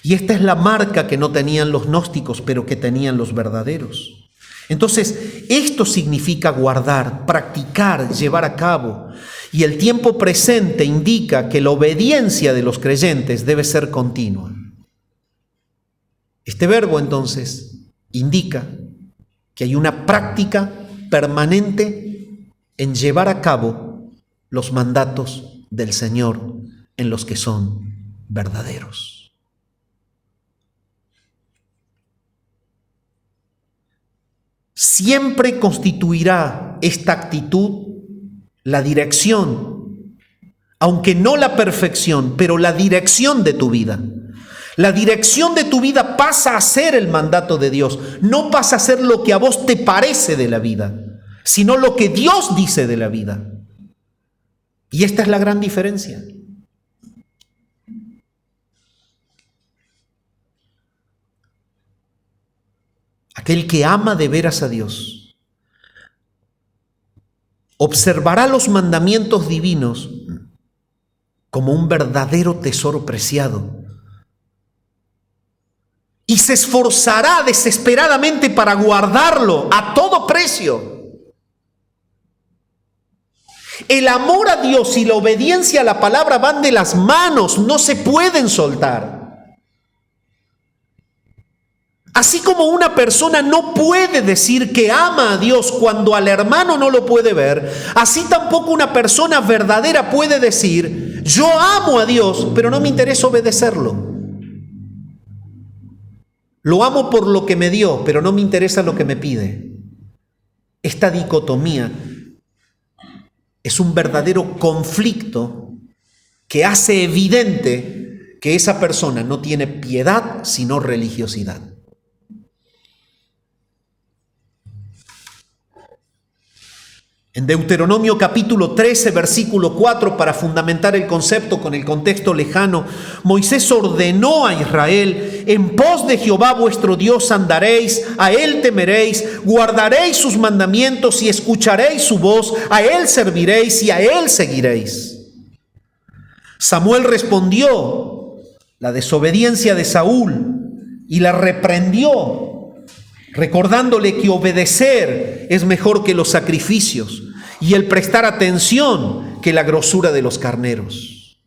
Y esta es la marca que no tenían los gnósticos, pero que tenían los verdaderos. Entonces, esto significa guardar, practicar, llevar a cabo. Y el tiempo presente indica que la obediencia de los creyentes debe ser continua. Este verbo, entonces, indica que hay una práctica permanente en llevar a cabo los mandatos del Señor en los que son verdaderos. Siempre constituirá esta actitud la dirección, aunque no la perfección, pero la dirección de tu vida. La dirección de tu vida pasa a ser el mandato de Dios, no pasa a ser lo que a vos te parece de la vida, sino lo que Dios dice de la vida. Y esta es la gran diferencia. Aquel que ama de veras a Dios observará los mandamientos divinos como un verdadero tesoro preciado y se esforzará desesperadamente para guardarlo a todo precio. El amor a Dios y la obediencia a la palabra van de las manos, no se pueden soltar. Así como una persona no puede decir que ama a Dios cuando al hermano no lo puede ver, así tampoco una persona verdadera puede decir, yo amo a Dios, pero no me interesa obedecerlo. Lo amo por lo que me dio, pero no me interesa lo que me pide. Esta dicotomía es un verdadero conflicto que hace evidente que esa persona no tiene piedad, sino religiosidad. En Deuteronomio capítulo 13, versículo 4, para fundamentar el concepto con el contexto lejano, Moisés ordenó a Israel: en pos de Jehová vuestro Dios andaréis, a Él temeréis, guardaréis sus mandamientos y escucharéis su voz, a Él serviréis y a Él seguiréis. Samuel respondió la desobediencia de Saúl y la reprendió, recordándole que obedecer es mejor que los sacrificios y el prestar atención que la grosura de los carneros.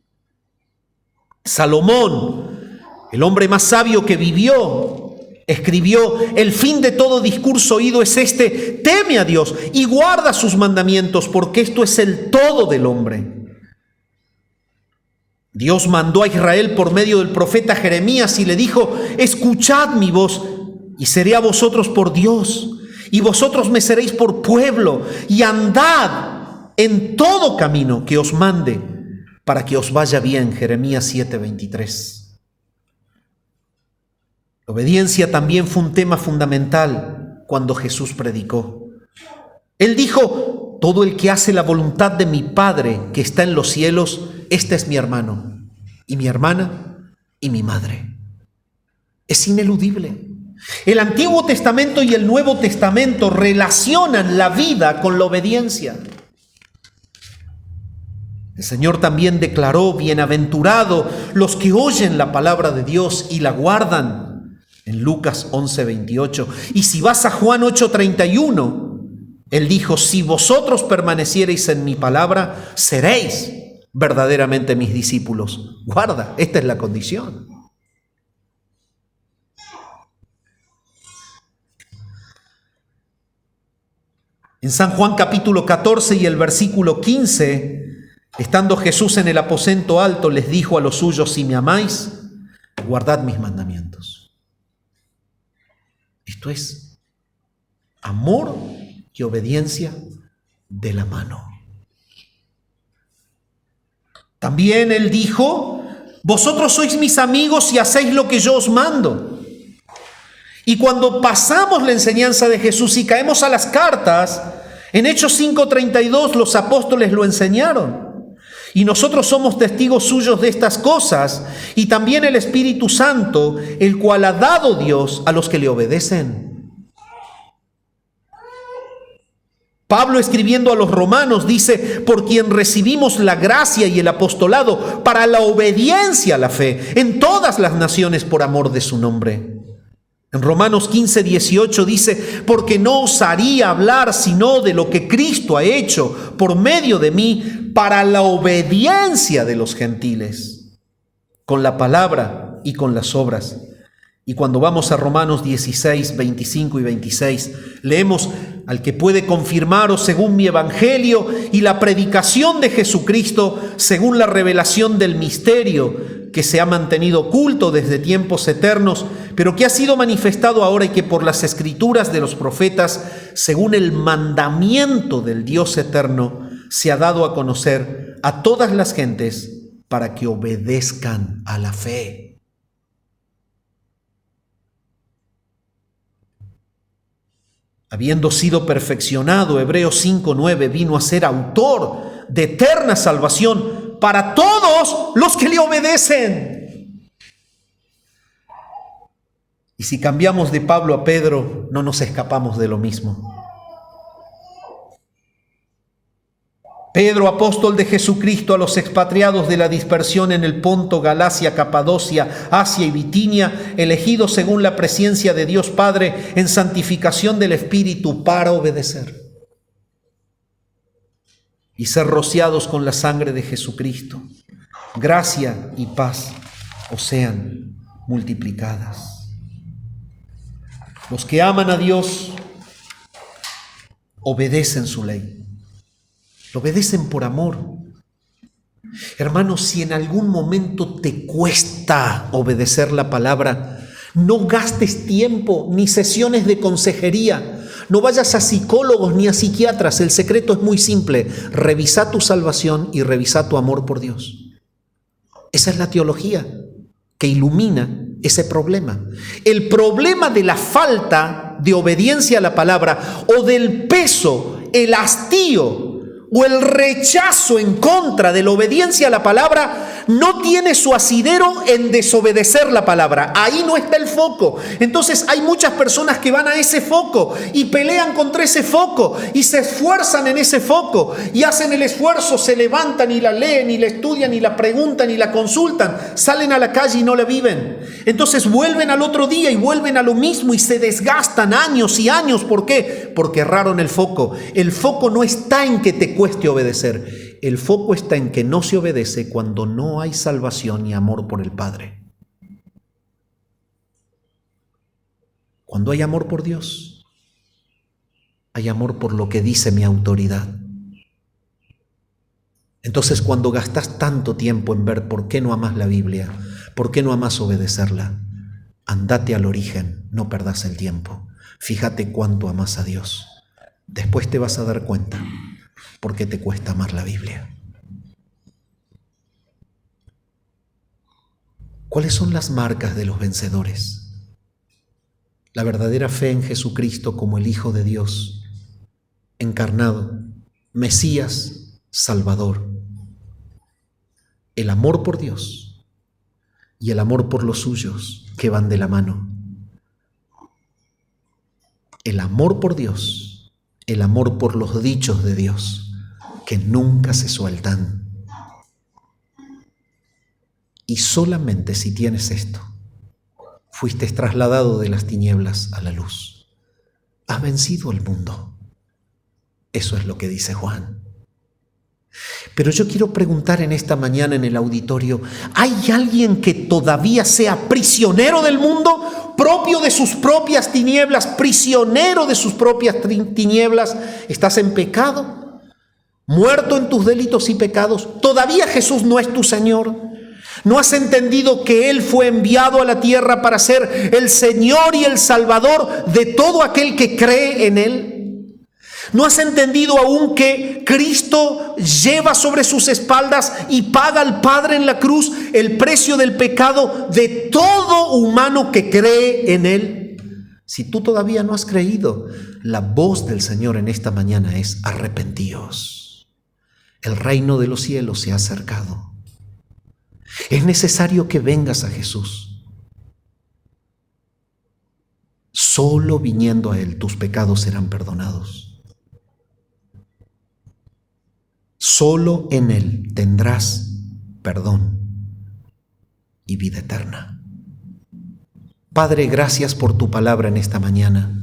Salomón, el hombre más sabio que vivió, escribió: el fin de todo discurso oído es este: teme a Dios y guarda sus mandamientos, porque esto es el todo del hombre. Dios mandó a Israel por medio del profeta Jeremías y le dijo: escuchad mi voz y seré a vosotros por Dios, y vosotros me seréis por pueblo, y andad en todo camino que os mande, para que os vaya bien. Jeremías 7:23. La obediencia también fue un tema fundamental cuando Jesús predicó. Él dijo: todo el que hace la voluntad de mi Padre que está en los cielos, este es mi hermano, y mi hermana, y mi madre. Es ineludible. El Antiguo Testamento y el Nuevo Testamento relacionan la vida con la obediencia. El Señor también declaró: bienaventurado los que oyen la palabra de Dios y la guardan, en Lucas 11:28. Y si vas a Juan 8:31, Él dijo: si vosotros permaneciereis en mi palabra, seréis verdaderamente mis discípulos. Guarda, esta es la condición. En San Juan capítulo 14 y el versículo 15, estando Jesús en el aposento alto, les dijo a los suyos: si me amáis, guardad mis mandamientos. Esto es amor y obediencia de la mano. También Él dijo: vosotros sois mis amigos si hacéis lo que yo os mando. Y cuando pasamos la enseñanza de Jesús y caemos a las cartas, en Hechos 5:32 los apóstoles lo enseñaron. Y nosotros somos testigos suyos de estas cosas, y también el Espíritu Santo, el cual ha dado Dios a los que le obedecen. Pablo, escribiendo a los romanos, dice: por quien recibimos la gracia y el apostolado para la obediencia a la fe en todas las naciones por amor de su nombre. En Romanos 15:18 dice: porque no osaría hablar sino de lo que Cristo ha hecho por medio de mí para la obediencia de los gentiles, con la palabra y con las obras. Y cuando vamos a Romanos 16:25 y 26, leemos: al que puede confirmaros según mi evangelio y la predicación de Jesucristo, según la revelación del misterio que se ha mantenido oculto desde tiempos eternos, pero que ha sido manifestado ahora y que por las escrituras de los profetas, según el mandamiento del Dios eterno, se ha dado a conocer a todas las gentes para que obedezcan a la fe. Habiendo sido perfeccionado, Hebreos 5:9, vino a ser autor de eterna salvación para todos los que le obedecen. Y si cambiamos de Pablo a Pedro, no nos escapamos de lo mismo. Pedro, apóstol de Jesucristo, a los expatriados de la dispersión en el Ponto, Galacia, Capadocia, Asia y Bitinia, elegidos según la presencia de Dios Padre en santificación del Espíritu para obedecer y ser rociados con la sangre de Jesucristo. Gracia y paz os sean multiplicadas. Los que aman a Dios obedecen su ley. Lo obedecen por amor. Hermanos, si en algún momento te cuesta obedecer la palabra, no gastes tiempo ni sesiones de consejería. No vayas a psicólogos ni a psiquiatras. El secreto es muy simple. Revisa tu salvación y revisa tu amor por Dios. Esa es la teología que ilumina ese problema. El problema de la falta de obediencia a la palabra o del peso, el hastío o el rechazo en contra de la obediencia a la palabra no tiene su asidero en desobedecer la palabra. Ahí no está el foco. Entonces hay muchas personas que van a ese foco y pelean contra ese foco y se esfuerzan en ese foco y hacen el esfuerzo, se levantan y la leen y la estudian y la preguntan y la consultan, salen a la calle y no la viven. Entonces vuelven al otro día y vuelven a lo mismo y se desgastan años y años. ¿Por qué? Porque erraron el foco. El foco no está en que te cueste obedecer. El foco está en que no se obedece cuando no hay salvación y amor por el Padre. Cuando hay amor por Dios, hay amor por lo que dice mi autoridad. Entonces, cuando gastas tanto tiempo en ver por qué no amas la Biblia, por qué no amas obedecerla, andate al origen, no perdas el tiempo. Fíjate cuánto amas a Dios. Después te vas a dar cuenta por qué te cuesta amar la Biblia. ¿Cuáles son las marcas de los vencedores? La verdadera fe en Jesucristo como el Hijo de Dios, encarnado, Mesías, Salvador. El amor por Dios y el amor por los suyos que van de la mano. el amor por Dios, el amor por los dichos de Dios, que nunca se sueltan. Y solamente si tienes esto, fuiste trasladado de las tinieblas a la luz. Has vencido al mundo. Eso es lo que dice Juan. Pero yo quiero preguntar en esta mañana en el auditorio, ¿hay alguien que todavía sea prisionero del mundo, propio de sus propias tinieblas, prisionero de sus propias tinieblas? ¿Estás en pecado? ¿Muerto en tus delitos y pecados? ¿Todavía Jesús no es tu Señor? ¿No has entendido que Él fue enviado a la tierra para ser el Señor y el Salvador de todo aquel que cree en Él? ¿No has entendido aún que Cristo lleva sobre sus espaldas y paga al Padre en la cruz el precio del pecado de todo humano que cree en Él? Si tú todavía no has creído, la voz del Señor en esta mañana es: arrepentíos. El reino de los cielos se ha acercado. Es necesario que vengas a Jesús. Solo viniendo a Él tus pecados serán perdonados. Solo en Él tendrás perdón y vida eterna. Padre, gracias por tu palabra en esta mañana.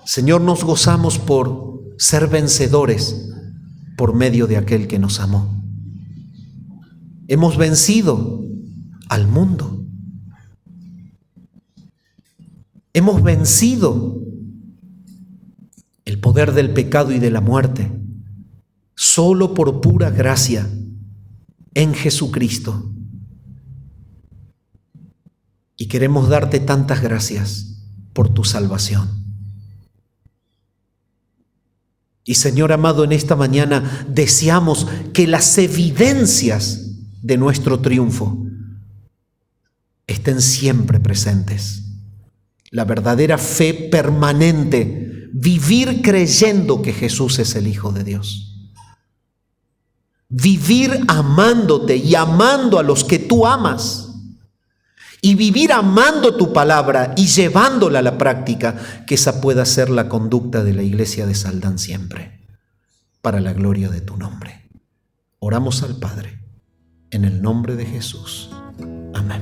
Señor, nos gozamos por ser vencedores por medio de aquel que nos amó. Hemos vencido al mundo. Hemos vencido el poder del pecado y de la muerte. Solo por pura gracia en Jesucristo. Y queremos darte tantas gracias por tu salvación. Y Señor amado, en esta mañana deseamos que las evidencias de nuestro triunfo estén siempre presentes. La verdadera fe permanente, vivir creyendo que Jesús es el Hijo de Dios. Vivir amándote y amando a los que tú amas. Y vivir amando tu palabra y llevándola a la práctica, que esa pueda ser la conducta de la iglesia de Saldán siempre, para la gloria de tu nombre. Oramos al Padre, en el nombre de Jesús. Amén.